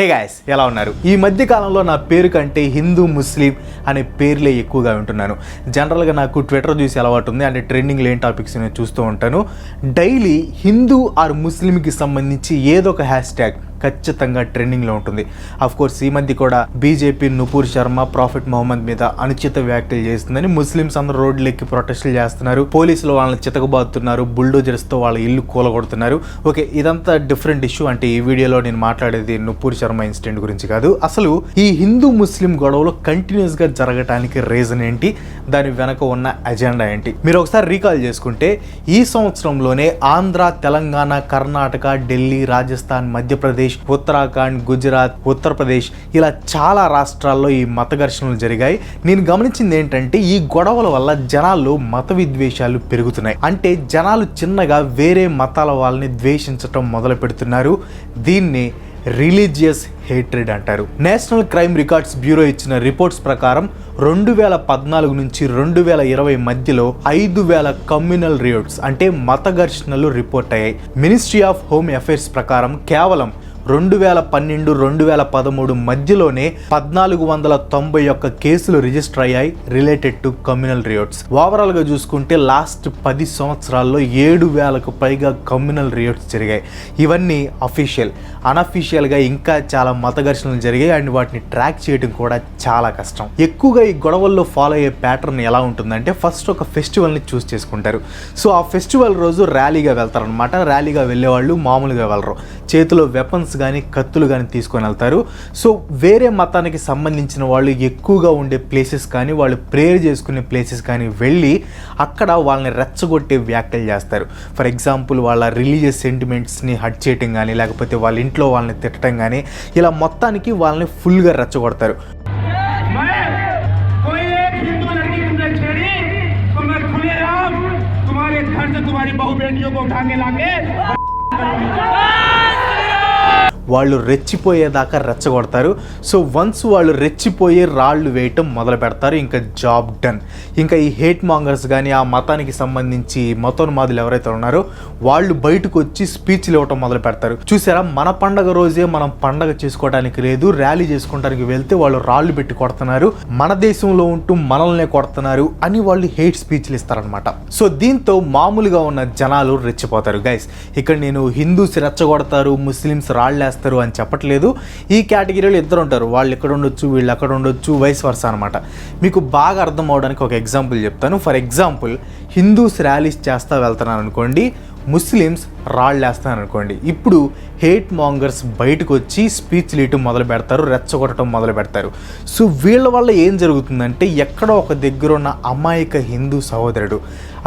Hey guys, ఎలా ఉన్నారు? ఈ మధ్య కాలంలో నా పేరు కంటే హిందూ ముస్లిం అనే పేర్లే ఎక్కువగా వింటున్నాను. జనరల్గా నాకు ట్విట్టర్ చూసి అలవాటు ఉంది, అంటే ట్రెండింగ్లో ఏం టాపిక్స్ నేను చూస్తూ ఉంటాను. డైలీ హిందూ ఆర్ ముస్లింకి సంబంధించి ఏదో ఒక హ్యాష్ ట్యాగ్ ఖచ్చితంగా ట్రెండింగ్లో ఉంటుంది. కోర్స్ ఈ మధ్య కూడా బీజేపీ నూపూర్ శర్మ ప్రాఫిట్ మొహమ్మద్ మీద అనుచిత వ్యాఖ్యలు చేస్తుందని ముస్లిమ్స్ అందరూ రోడ్లెక్కి ప్రొటెస్టులు చేస్తున్నారు. పోలీసులు వాళ్ళని చితకబాతున్నారు, బుల్డోజర్స్తో వాళ్ళ ఇల్లు కూలగొడుతున్నారు. ఓకే, ఇదంతా డిఫరెంట్ ఇష్యూ. అంటే ఈ వీడియోలో నేను మాట్లాడేది నూపూర్ శర్మ ఇన్సిడెంట్ గురించి కాదు. అసలు ఈ హిందూ ముస్లిం గొడవలు కంటిన్యూస్గా జరగటానికి రీజన్ ఏంటి, దాని వెనక ఉన్న అజెండా ఏంటి? మీరు ఒకసారి రీకాల్ చేసుకుంటే ఈ సంవత్సరంలోనే ఆంధ్ర, తెలంగాణ, కర్ణాటక, ఢిల్లీ, రాజస్థాన్, మధ్యప్రదేశ్, ఉత్తరాఖండ్, గుజరాత్, ఉత్తరప్రదేశ్ ఇలా చాలా రాష్ట్రాల్లో ఈ మత ఘర్షణలు జరిగాయి. నేను గమనించింది ఏంటంటే ఈ గొడవల వల్ల జనాల్లో మత విద్వేషాలు పెరుగుతున్నాయి. అంటే జనాలు చిన్నగా వేరే మతాల వాళ్ళని ద్వేషించటం మొదలు పెడుతున్నారు. దీన్ని రిలీజియస్ హేట్రెడ్ అంటారు. నేషనల్ క్రైమ్ రికార్డ్స్ బ్యూరో ఇచ్చిన రిపోర్ట్స్ ప్రకారం 2014 నుంచి 2020 మధ్యలో 5000 కమ్యూనల్ రియోట్స్ అంటే మత ఘర్షణలు రిపోర్ట్ అయ్యాయి. మినిస్ట్రీ ఆఫ్ హోమ్ అఫైర్స్ ప్రకారం కేవలం 2012-2013 మధ్యలోనే 1491 కేసులు రిజిస్టర్ అయ్యాయి రిలేటెడ్ టు కమ్యూనల్ రియోట్స్. ఓవరాల్గా చూసుకుంటే లాస్ట్ 10 సంవత్సరాల్లో 7000కు పైగా కమ్యూనల్ రియోట్స్ జరిగాయి. ఇవన్నీ అఫీషియల్. అనఫీషియల్గా ఇంకా చాలా మత ఘర్షణలు జరిగాయి అండ్ వాటిని ట్రాక్ చేయడం కూడా చాలా కష్టం. ఎక్కువగా ఈ గొడవల్లో ఫాలో అయ్యే ప్యాటర్న్ ఎలా ఉంటుందంటే ఫస్ట్ ఒక ఫెస్టివల్ని చూస్ చేసుకుంటారు. సో ఆ ఫెస్టివల్ రోజు ర్యాలీగా వెళ్తారనమాట. ర్యాలీగా వెళ్ళేవాళ్ళు మామూలుగా వెళ్ళరు, చేతిలో వెపన్స్ కానీ కత్తులు కానీ తీసుకొని వెళ్తారు. సో వేరే మతానికి సంబంధించిన వాళ్ళు ఎక్కువగా ఉండే ప్లేసెస్ కానీ వాళ్ళు ప్రేయర్ చేసుకునే ప్లేసెస్ కానీ వెళ్ళి అక్కడ వాళ్ళని రెచ్చగొట్టే వ్యాఖ్యలు చేస్తారు. ఫర్ ఎగ్జాంపుల్ వాళ్ళ రిలీజియస్ సెంటిమెంట్స్ని హర్ట్ చేయటం కానీ లేకపోతే వాళ్ళ ఇంట్లో వాళ్ళని తిట్టడం కానీ ఇలా మొత్తానికి వాళ్ళని ఫుల్గా రెచ్చగొడతారు. వాళ్ళు రెచ్చిపోయేదాకా రెచ్చగొడతారు. సో వన్స్ వాళ్ళు రెచ్చిపోయి రాళ్ళు వేయటం మొదలు పెడతారు, ఇంకా జాబ్ డన్. ఇంకా ఈ హేట్ మాంగర్స్ కానీ ఆ మతానికి సంబంధించి మతోన్మాదులు ఎవరైతే ఉన్నారో వాళ్ళు బయటకు వచ్చి స్పీచ్లు ఇవ్వటం మొదలు పెడతారు. చూసారా, మన పండగ రోజే మనం పండగ చేసుకోవడానికి లేదు, ర్యాలీ చేసుకోవడానికి వెళ్తే వాళ్ళు రాళ్ళు పెట్టి కొడుతున్నారు, మన దేశంలో ఉంటూ మనల్నే కొడుతున్నారు అని వాళ్ళు హేట్ స్పీచ్లు ఇస్తారనమాట. సో దీంతో మామూలుగా ఉన్న జనాలు రెచ్చిపోతారు. గైస్, ఇక్కడ నేను హిందూస్ రెచ్చగొడతారు, ముస్లిమ్స్ రాళ్ళేస్తారు అని చెప్పట్లేదు. ఈ కేటగిరీలో ఇద్దరు ఉంటారు, వాళ్ళు ఇక్కడ ఉండొచ్చు, వీళ్ళు అక్కడ ఉండొచ్చు, వైస్ వర్సా అనమాట. మీకు బాగా అర్థం అవడానికి ఒక ఎగ్జాంపుల్ చెప్తాను. ఫర్ ఎగ్జాంపుల్, హిందూస్ ర్యాలీస్ చేస్తా వెళ్తున్నాను అనుకోండి, ముస్లిమ్స్ రాళ్ళు వేస్తాను అనుకోండి. ఇప్పుడు హేట్ మాంగర్స్ బయటకు వచ్చి స్పీచ్లు ఇవ్వటం మొదలు పెడతారు, రెచ్చగొట్టడం మొదలు పెడతారు. సో వీళ్ళ వల్ల ఏం జరుగుతుందంటే ఎక్కడో ఒక దగ్గర ఉన్న అమాయక హిందూ సహోదరుడు,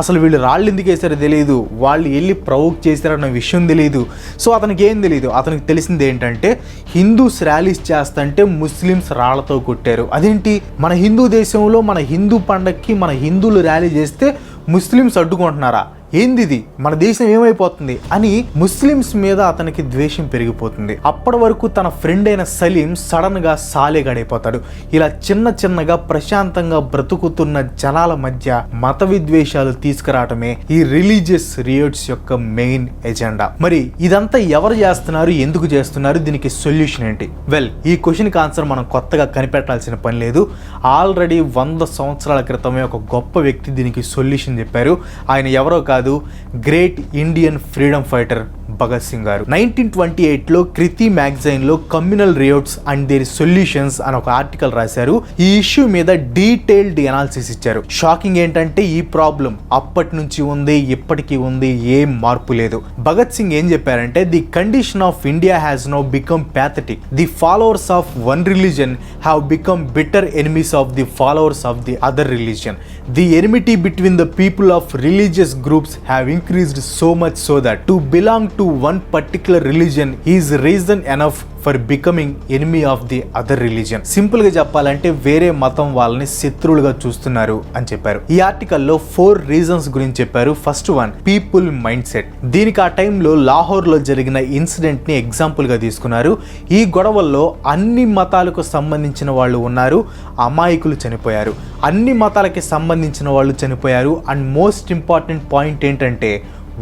అసలు వీళ్ళు రాళ్ళు ఎందుకు వేసారో తెలియదు, వాళ్ళు వెళ్ళి ప్రవోక్ చేశారన్న విషయం తెలియదు. సో అతనికి ఏం తెలియదు, అతనికి తెలిసింది ఏంటంటే హిందూస్ ర్యాలీస్ చేస్తుంటే ముస్లిమ్స్ రాళ్లతో కొట్టారు. అదేంటి, మన హిందూ దేశంలో మన హిందూ పండగకి మన హిందువులు ర్యాలీ చేస్తే ముస్లిమ్స్ అడ్డుకుంటున్నారా, ఏందిది, మన దేశం ఏమైపోతుంది అని ముస్లిమ్స్ మీద అతనికి ద్వేషం పెరిగిపోతుంది. అప్పటి వరకు తన ఫ్రెండ్ అయిన సలీం సడన్ గా సాలేగాడైపోతాడు. ఇలా చిన్న చిన్నగా ప్రశాంతంగా బ్రతుకుతున్న జనాల మధ్య మత విద్వేషాలు తీసుకురావటమే ఈ రిలీజియస్ రియోట్స్ యొక్క మెయిన్ ఎజెండా. మరి ఇదంతా ఎవరు చేస్తున్నారు, ఎందుకు చేస్తున్నారు, దీనికి సొల్యూషన్ ఏంటి? వెల్, ఈ క్వశ్చన్కి ఆన్సర్ మనం కొత్తగా కనిపెట్టాల్సిన పని లేదు. ఆల్రెడీ 100 సంవత్సరాల క్రితమే ఒక గొప్ప వ్యక్తి దీనికి సొల్యూషన్ చెప్పారు. ఆయన ఎవరో కాదు, great Indian freedom fighter Bhagat Singh గారు. 1928లో కృతి మ్యాగజైన్లో కమ్యూనల్ రియోట్స్ అండ్ దేర్ సొల్యూషన్స్ అని ఒక ఆర్టికల్ రాశారు. ఈ ఇష్యూ మీద డీటెయిల్డ్ అనాలిసిస్ ఇచ్చారు. షాకింగ్ ఏంటంటే ఈ ప్రాబ్లం అప్పటి నుంచి ఉంది, ఇప్పటికీ ఉంది, ఏం మార్పు లేదు. భగత్ సింగ్ ఏం చెప్పారంటే the condition of India has now become pathetic. The followers of one religion have become bitter enemies of the followers of the other religion. The enmity between the people of religious groups have increased so much so that to belong to one particular religion is reason enough for becoming enemy of the other religion. Simple గా చెప్పాలంటే వేరే మతం వాళ్ళని శత్రువులుగా చూస్తున్నారు అని చెప్పారు. ఈ ఆర్టికల్లో 4 రీజన్స్ గురించి చెప్పారు. First one, people mind set. దీనికి ఆ టైంలో లాహోర్ లో జరిగిన ఇన్సిడెంట్ ని ఎగ్జాంపుల్ గా తీసుకున్నారు. ఈ గొడవల్లో అన్ని మతాలకు సంబంధించిన వాళ్ళు ఉన్నారు, అమాయకులు చనిపోయారు. అన్ని మతాలకి సంబంధించిన వాళ్ళు చనిపోయారు. అండ్ మోస్ట్ ఇంపార్టెంట్ పాయింట్ ఏంటంటే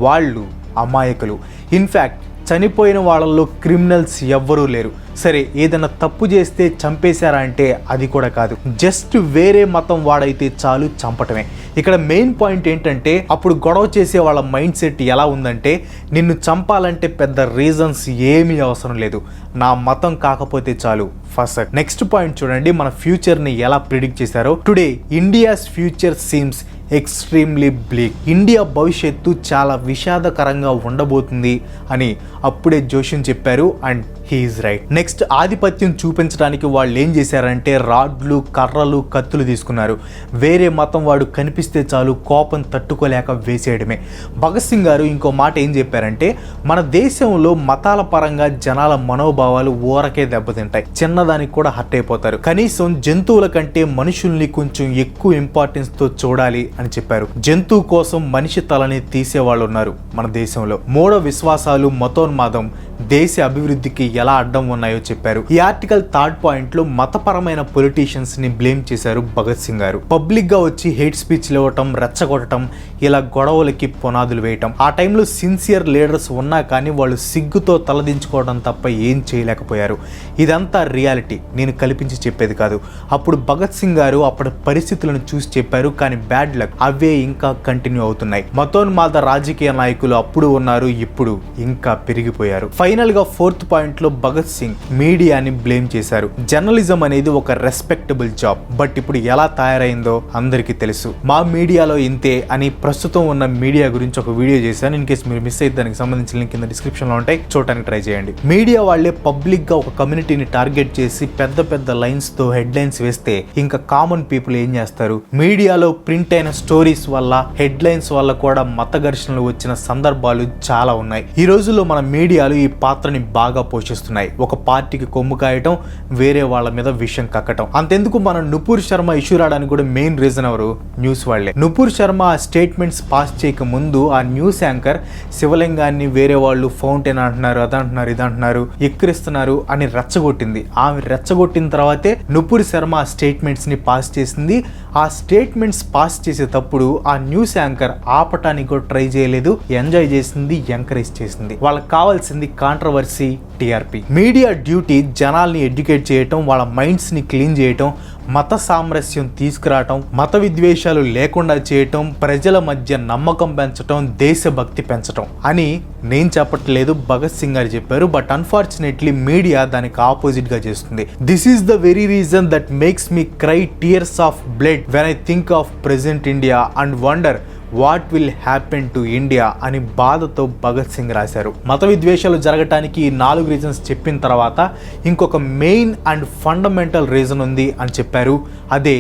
వాళ్ళు అమాయకులు. ఇన్ఫ్యాక్ట్ చనిపోయిన వాళ్ళల్లో క్రిమినల్స్ ఎవ్వరూ లేరు. సరే, ఏదైనా తప్పు చేస్తే చంపేశారా అంటే అది కూడా కాదు. జస్ట్ వేరే మతం వాడైతే చాలు చంపటమే. ఇక్కడ మెయిన్ పాయింట్ ఏంటంటే, అప్పుడు గొడవ చేసే వాళ్ళ మైండ్ సెట్ ఎలా ఉందంటే, నిన్ను చంపాలంటే పెద్ద రీజన్స్ ఏమీ అవసరం లేదు, నా మతం కాకపోతే చాలు ఫస్ట్. నెక్స్ట్ పాయింట్ చూడండి, మన ఫ్యూచర్ని ఎలా ప్రిడిక్ట్ చేశారో. Today India's future seems extremely bleak. India భవిష్యత్తు చాలా విషాదకరంగా ఉండబోతుంది అని అప్పుడే జోషిన్ చెప్పారు, అండ్ హీఈస్ రైట్. నెక్స్ట్, ఆధిపత్యం చూపించడానికి వాళ్ళు ఏం చేశారంటే రాడ్లు, కర్రలు, కత్తులు తీసుకున్నారు. వేరే మతం వాడు కనిపిస్తే చాలు కోపం తట్టుకోలేక వేసేయడమే. భగత్ సింగ్ గారు ఇంకో మాట ఏం చెప్పారంటే, మన దేశంలో మతాల పరంగా జనాల మనోభావాలు ఊరకే దెబ్బతింటాయి, చిన్నదానికి కూడా హర్ట్ అయిపోతారు. కనీసం జంతువుల కంటే మనుషుల్ని కొంచెం ఎక్కువ ఇంపార్టెన్స్తో చూడాలి అని చెప్పారు. జంతువు కోసం మనిషి తలని తీసేవాళ్ళు ఉన్నారు మన దేశంలో. మూఢ విశ్వాసాలు, మతోన్మాదం దేశ అభివృద్ధికి ఎలా అడ్డం ఉన్నాయో చెప్పారు. ఈ ఆర్టికల్ థర్డ్ పాయింట్ లో మతపరమైన పొలిటీషియన్స్ ని బ్లేమ్ చేశారు భగత్ సింగ్ గారు. పబ్లిక్ గా వచ్చి హేట్ స్పీచ్లు ఇవ్వటం, రెచ్చగొట్టడం, ఇలా గొడవలకి పునాదులు వేయటం. ఆ టైంలో సిన్సియర్ లీడర్స్ ఉన్నా కానీ వాళ్ళు సిగ్గుతో తలదించుకోవడం తప్ప ఏం చేయలేకపోయారు. ఇదంతా రియాలిటీ, నేను కల్పించి చెప్పేది కాదు. అప్పుడు భగత్ సింగ్ గారు అప్పటి పరిస్థితులను చూసి చెప్పారు, కానీ బ్యాడ్ లక్ అవే ఇంకా కంటిన్యూ అవుతున్నాయి. మతోన్మాద రాజకీయ నాయకులు అప్పుడు ఉన్నారు, ఇప్పుడు ఇంకా పెరిగిపోయారు. ఫైనల్ గా ఫోర్త్ పాయింట్ లో భగత్ సింగ్ మీడియాని బ్లేమ్ చేశారు. జర్నలిజం అనేది ఒక రెస్పెక్టబుల్ జాబ్, బట్ ఇప్పుడు ఎలా తయారైందో అందరికీ తెలుసు. మా మీడియాలో ఇంతే అని ప్రస్తుతం ఉన్న మీడియా గురించి ఒక వీడియో చేశాను. ఇన్ కేసు మీరు మిస్ అయితే దానికి సంబంధించిన లింక్ కింద డిస్క్రిప్షన్ లో ఉంటాయి, చూడడానికి ట్రై చేయండి. మీడియా వాళ్ళే పబ్లిక్ గా ఒక కమ్యూనిటీని టార్గెట్ చేసి పెద్ద పెద్ద లైన్స్ తో హెడ్ లైన్స్ వేస్తే ఇంకా కామన్ పీపుల్ ఏం చేస్తారు? మీడియాలో ప్రింట్ అయిన స్టోరీస్ వల్ల, హెడ్ లైన్స్ వల్ల కూడా మత ఘర్షణలు వచ్చిన సందర్భాలు చాలా ఉన్నాయి. ఈ రోజుల్లో మన మీడియాలు ఈ పాత్రని బాగా పోషిస్తున్నాయి. ఒక పార్టీకి కొమ్ము కాయటం, వేరే వాళ్ళ మీద విషయం కక్కటం. అంతెందుకు, మన నుపూర్ శర్మ ఇష్యూ రావడానికి కూడా మెయిన్ రీజన్ ఎవరు? న్యూస్ వాళ్లే. నుపూర్ శర్మ ఆ స్టేట్మెంట్స్ పాస్ చేయక ముందు ఆ న్యూస్ యాంకర్ శివలింగాన్ని వేరే వాళ్ళు ఫౌంటైన్ అంటున్నారు, అదంటున్నారు, ఇదంటున్నారు, ఎక్కిరిస్తున్నారు అని రెచ్చగొట్టింది. ఆమె రెచ్చగొట్టిన తర్వాతే నుపూర్ శర్మ ఆ స్టేట్మెంట్స్ ని పాస్ చేసింది. ఆ స్టేట్మెంట్స్ పాస్ చేసేటప్పుడు ఆ న్యూస్ యాంకర్ ఆపటానికి కూడా ట్రై చేయలేదు, ఎంజాయ్ చేసింది, ఎంకరేజ్ చేసింది. వాళ్ళకి కావాల్సింది కాంట్రవర్సీ, టీఆర్పీ. మీడియా డ్యూటీ జనాల్ని ఎడ్యుకేట్ చేయటం, వాళ్ళ మైండ్స్ ని క్లీన్ చేయటం, మత సామరస్యం తీసుకురావటం, మత విద్వేషాలు లేకుండా చేయటం, ప్రజల మధ్య నమ్మకం పెంచటం, దేశభక్తి పెంచటం అని నేను చెప్పట్లేదు, భగత్ సింగ్ గారు చెప్పారు. బట్ అన్ఫార్చునేట్లీ మీడియా దానికి ఆపోజిట్ గా చేస్తుంది. This is the very reason that makes me cry tears of blood when I think of present India and wonder what will happen to India అని బాధతో భగత్ సింగ్ రాశారు. మత విద్వేషాలు జరగటానికి 4 రీజన్స్ చెప్పిన తర్వాత ఇంకొక మెయిన్ అండ్ ఫండమెంటల్ రీజన్ ఉంది అని చెప్పారు, అదే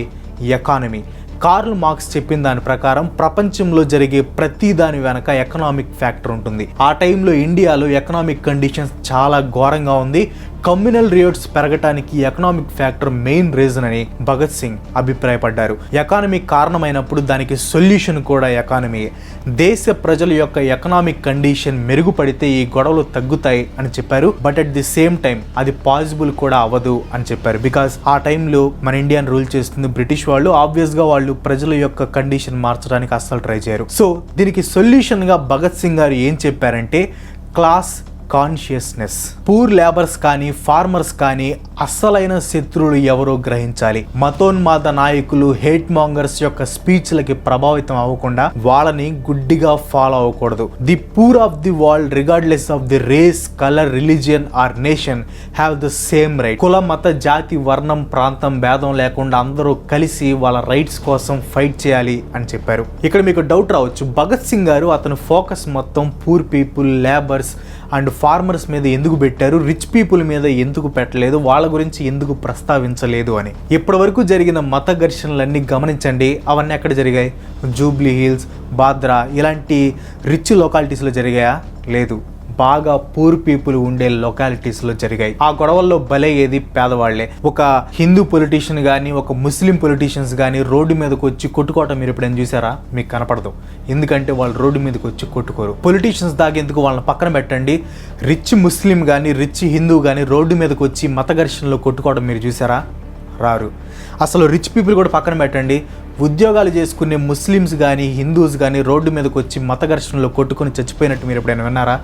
ఎకానమీ. కార్ల్ మార్క్స్ చెప్పిన దాని ప్రకారం ప్రపంచంలో జరిగే ప్రతి దాని వెనక ఎకనామిక్ ఫ్యాక్టర్ ఉంటుంది. ఆ టైంలో ఇండియాలో ఎకనామిక్ కండిషన్స్ చాలా ఘోరంగా ఉంది. కమ్యూనల్ రియోట్స్ పెరగటానికి ఎకనామిక్ ఫ్యాక్టర్ మెయిన్ రీజన్ అని భగత్ సింగ్ అభిప్రాయపడ్డారు. ఎకానమీ కారణమైనప్పుడు దానికి సొల్యూషన్ కూడా ఎకానమీ. దేశ ప్రజల యొక్క ఎకనామిక్ కండిషన్ మెరుగుపడితే ఈ గొడవలు తగ్గుతాయి అని చెప్పారు. But at the same time అది పాసిబుల్ కూడా అవ్వదు అని చెప్పారు. బికాస్ ఆ టైంలో మన ఇండియాని రూల్ చేస్తుంది బ్రిటిష్ వాళ్ళు. ఆబ్వియస్ గా వాళ్ళు ప్రజల యొక్క కండిషన్ మార్చడానికి అస్సలు ట్రై చేయరు. సో దీనికి సొల్యూషన్ గా భగత్ సింగ్ గారు ఏం చెప్పారంటే, క్లాస్ కాన్షియస్నెస్. పూర్ లేబర్స్ కానీ, ఫార్మర్స్ కానీ అస్సలైన శత్రువులు ఎవరో గ్రహించాలి. మతోన్మాద నాయకులు, హేట్ మాంగర్స్ యొక్క స్పీచ్లకి ప్రభావితం అవ్వకుండా వాళ్ళని గుడ్డిగా ఫాలో అవ్వకూడదు. The poor of the world regardless of the race, colour, religion or nation have the same right. కుల, మత, జాతి, వర్ణం, ప్రాంతం భేదం లేకుండా అందరూ కలిసి వాళ్ళ రైట్స్ కోసం ఫైట్ చేయాలి అని చెప్పారు. ఇక్కడ మీకు డౌట్ రావచ్చు, భగత్ సింగ్ గారు అతను ఫోకస్ మొత్తం poor people, labours and farmers మీద ఎందుకు పెట్టారు, రిచ్ పీపుల్ మీద ఎందుకు పెట్టలేదు, వాళ్ళ గురించి ఎందుకు ప్రస్తావించలేదు అని. ఇప్పటి వరకు జరిగిన మత ఘర్షణలన్నీ గమనించండి. అవన్నీ ఎక్కడ జరిగాయి? జూబ్లీ హిల్స్, బాద్రా ఇలాంటి రిచ్ లొకాలిటీస్లో జరిగాయా? లేదు, బాగా పూర్ పీపుల్ ఉండే లొకాలిటీస్లో జరిగాయి. ఆ గొడవల్లో బలయ్యేది పేదవాళ్లే. ఒక హిందూ పొలిటీషియన్ కానీ, ఒక ముస్లిం పొలిటీషియన్స్ కానీ రోడ్డు మీదకి వచ్చి కొట్టుకోవటం మీరు ఎప్పుడైనా చూసారా? మీకు కనపడదు. ఎందుకంటే వాళ్ళు రోడ్డు మీదకి వచ్చి కొట్టుకోరు. పొలిటీషియన్స్ దాగేందుకు వాళ్ళని పక్కన పెట్టండి. రిచ్ ముస్లిం కానీ, రిచ్ హిందూ కానీ రోడ్డు మీదకి వచ్చి మత ఘర్షణలో కొట్టుకోవడం మీరు చూసారా? రారు. అసలు రిచ్ పీపుల్ కూడా పక్కన పెట్టండి. ఉద్యోగాలు చేసుకునే ముస్లిమ్స్ కానీ, హిందూస్ కానీ రోడ్డు మీదకి వచ్చి మత ఘర్షణలో కొట్టుకొని చచ్చిపోయినట్టు మీరు ఎప్పుడైనా విన్నారా?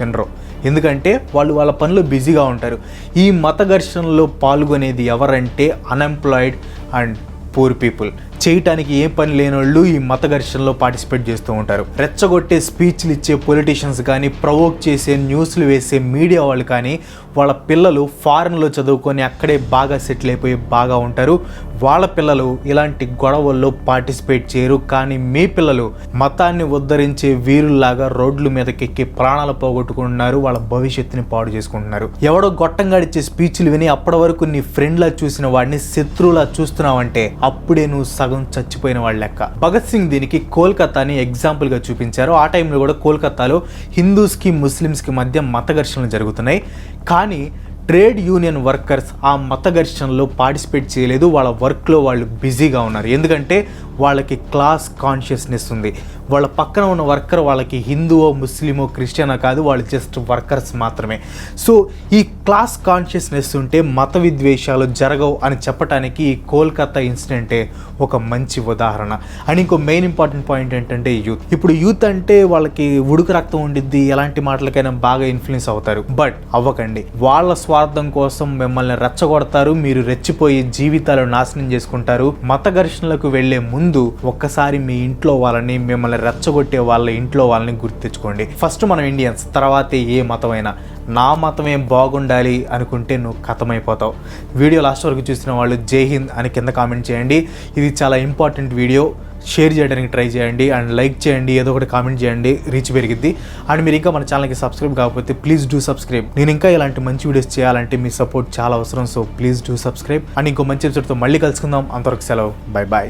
వినరు. ఎందుకంటే వాళ్ళు వాళ్ళ పనిలో బిజీగా ఉంటారు. ఈ మత ఘర్షణలో పాల్గొనేది ఎవరంటే అన్ఎంప్లాయిడ్ అండ్ పూర్ పీపుల్. చేయటానికి ఏ పని లేని వాళ్ళు ఈ మత ఘర్షణలో పార్టిసిపేట్ చేస్తూ ఉంటారు. రెచ్చగొట్టే స్పీచ్లు ఇచ్చే పొలిటీషియన్స్ కానీ, ప్రవోక్ చేసే న్యూస్లు వేసే మీడియా వాళ్ళు కానీ వాళ్ళ పిల్లలు ఫారెన్లో చదువుకొని అక్కడే బాగా సెటిల్ అయిపోయి బాగా ఉంటారు. వాళ్ళ పిల్లలు ఇలాంటి గొడవల్లో పార్టిసిపేట్ చేయరు. కానీ మీ పిల్లలు మతాన్ని ఉద్ధరించే వీరుల్లాగా రోడ్ల మీదకెక్కి ప్రాణాలు పోగొట్టుకుంటున్నారు, వాళ్ళ భవిష్యత్తుని పాడు చేసుకుంటున్నారు. ఎవడో గొట్టంగాడిచ్చే స్పీచ్లు విని అప్పటి వరకు నీ ఫ్రెండ్లా చూసిన వాడిని శత్రువులా చూస్తున్నావంటే అప్పుడే నువ్వు సగం చచ్చిపోయిన వాళ్ళ లెక్క. భగత్ సింగ్ దీనికి కోల్కతాని ఎగ్జాంపుల్గా చూపించారు. ఆ టైంలో కూడా కోల్కతాలో హిందూస్కి ముస్లిమ్స్కి మధ్య మత ఘర్షణలు జరుగుతున్నాయి. కానీ ట్రేడ్ యూనియన్ వర్కర్స్ ఆ మత ఘర్షణలో పార్టిసిపేట్ చేయలేదు. వాళ్ళ వర్క్లో వాళ్ళు బిజీగా ఉన్నారు. ఎందుకంటే వాళ్ళకి క్లాస్ కాన్షియస్నెస్ ఉంది. వాళ్ళ పక్కన ఉన్న వర్కర్ వాళ్ళకి హిందువో ముస్లిమో క్రిస్టియనో కాదు, వాళ్ళు జస్ట్ వర్కర్స్ మాత్రమే. సో ఈ క్లాస్ కాన్షియస్నెస్ ఉంటే మత విద్వేషాలు జరగవు అని చెప్పడానికి ఈ కోల్కతా ఇన్సిడెంటే ఒక మంచి ఉదాహరణ. అండ్ ఇంకో మెయిన్ ఇంపార్టెంట్ పాయింట్ ఏంటంటే యూత్. ఇప్పుడు యూత్ అంటే వాళ్ళకి ఉడుకు రక్తం ఉండిద్ది, ఎలాంటి మాటలకైనా బాగా ఇన్ఫ్లుయెన్స్ అవుతారు. బట్ అవ్వకండి. వాళ్ళ స్వార్థం కోసం మిమ్మల్ని రెచ్చగొడతారు. మీరు రెచ్చిపోయి జీవితాలు నాశనం చేసుకుంటారు. మత ఘర్షణలకు వెళ్లే ముందు ఒక్కసారి మీ ఇంట్లో వాళ్ళని, మిమ్మల్ని రెచ్చగొట్టే వాళ్ళ ఇంట్లో వాళ్ళని గుర్తు తెచ్చుకోండి. ఫస్ట్ మనం ఇండియన్స్, తర్వాతే ఏ మతమైనా. నా మతమే బాగుండాలి అనుకుంటే నువ్వు ఖతమైపోతావు. వీడియో లాస్ట్ వరకు చూసిన వాళ్ళు జై హింద్ అని కింద కామెంట్ చేయండి. ఇది చాలా ఇంపార్టెంట్ వీడియో. షేర్ చేయడానికి ట్రై చేయండి అండ్ లైక్ చేయండి, ఏదో ఒకటి కామెంట్ చేయండి, రీచ్ పెరిగిద్ది. అండ్ మీరు ఇంకా మన ఛానల్కి సబ్స్క్రైబ్ కాకపోతే ప్లీజ్ డూ సబ్స్క్రైబ్. నేను ఇంకా ఇలాంటి మంచి వీడియోస్ చేయాలంటే మీ సపోర్ట్ చాలా అవసరం. So please do subscribe. And ఇంకో మంచి ఎపిసోడ్తో మళ్ళీ కలుసుకుందాం. అంతవరకు సెలవు. Bye bye.